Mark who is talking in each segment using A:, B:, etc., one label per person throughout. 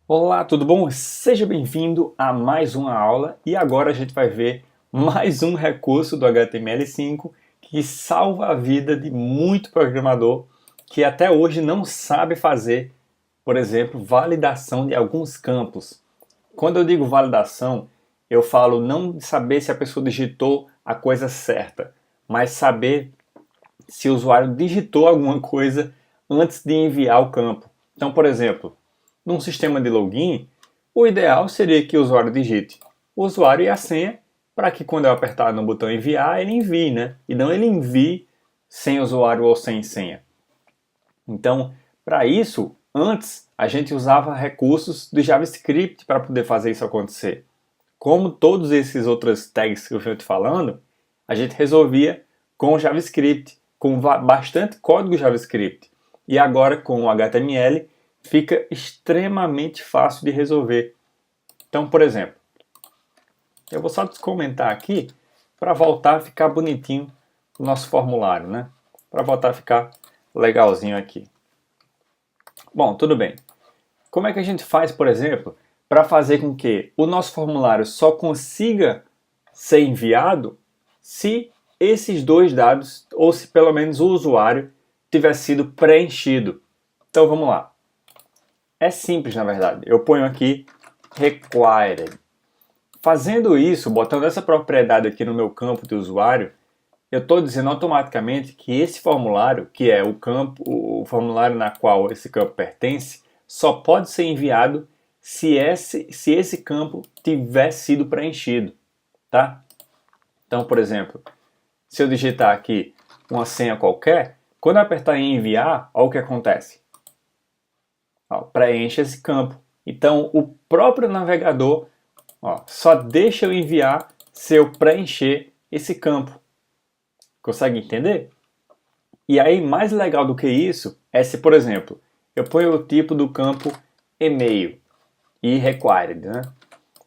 A: Olá, tudo bom? Seja bem-vindo a mais uma aula e agora a gente vai ver mais um recurso do HTML5 que salva a vida de muito programador que até hoje não sabe fazer, por exemplo, validação de alguns campos. Quando eu digo validação, eu falo não de saber se a pessoa digitou a coisa certa, mas saber se o usuário digitou alguma coisa antes de enviar o campo. Então, por exemplo, num sistema de login, o ideal seria que o usuário digite o usuário e a senha para que quando eu apertar no botão enviar, ele envie, né? E não ele envie sem usuário ou sem senha. Então, para isso, antes a gente usava recursos do JavaScript para poder fazer isso acontecer. Como todos esses outros tags que eu estou te falando, a gente resolvia com o JavaScript, com bastante código JavaScript. E agora com o HTML fica extremamente fácil de resolver. Então, por exemplo, eu vou só comentar aqui para voltar a ficar bonitinho o nosso formulário, né? Para voltar a ficar legalzinho aqui. Bom, tudo bem. Como é que a gente faz, por exemplo, para fazer com que o nosso formulário só consiga ser enviado se esses dois dados, ou se pelo menos o usuário, tiver sido preenchido? Então vamos lá. É simples, na verdade. Eu ponho aqui required. Fazendo isso, botando essa propriedade aqui no meu campo de usuário, eu estou dizendo automaticamente que esse formulário, que é o campo, o formulário na qual esse campo pertence, só pode ser enviado se esse campo tiver sido preenchido, tá? Então, por exemplo, se eu digitar aqui uma senha qualquer, quando eu apertar em enviar, olha o que acontece. Ó, preenche esse campo. Então, o próprio navegador só deixa eu enviar se eu preencher esse campo. Consegue entender? E aí, mais legal do que isso é se, por exemplo, eu ponho o tipo do campo e-mail e required, né?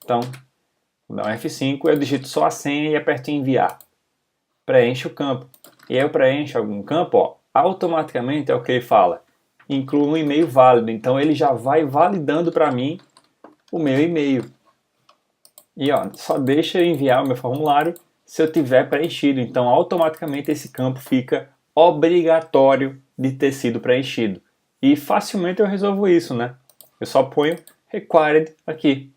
A: Então, vou dar um F5, eu digito só a senha e aperto em enviar. Preenche o campo. E aí eu preencho algum campo, ó, automaticamente é o que ele fala. Inclua um e-mail válido. Então ele já vai validando para mim o meu e-mail. E ó, só deixa eu enviar o meu formulário se eu tiver preenchido. Então automaticamente esse campo fica obrigatório de ter sido preenchido. E facilmente eu resolvo isso, né? Eu só ponho required aqui.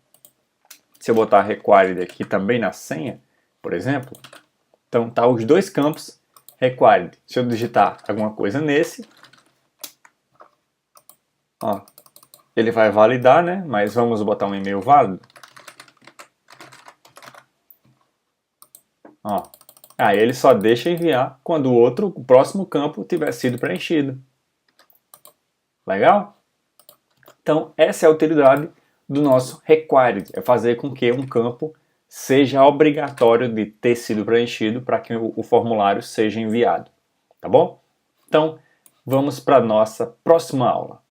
A: Se eu botar required aqui também na senha, por exemplo, então tá os dois campos required. Se eu digitar alguma coisa nesse, ó, ele vai validar, né? Mas vamos botar um e-mail válido. Ó, aí ele só deixa enviar quando o próximo campo tiver sido preenchido. Legal? Então essa é a utilidade do nosso required, é fazer com que um campo seja obrigatório de ter sido preenchido para que o formulário seja enviado. Tá bom? Então vamos para a nossa próxima aula.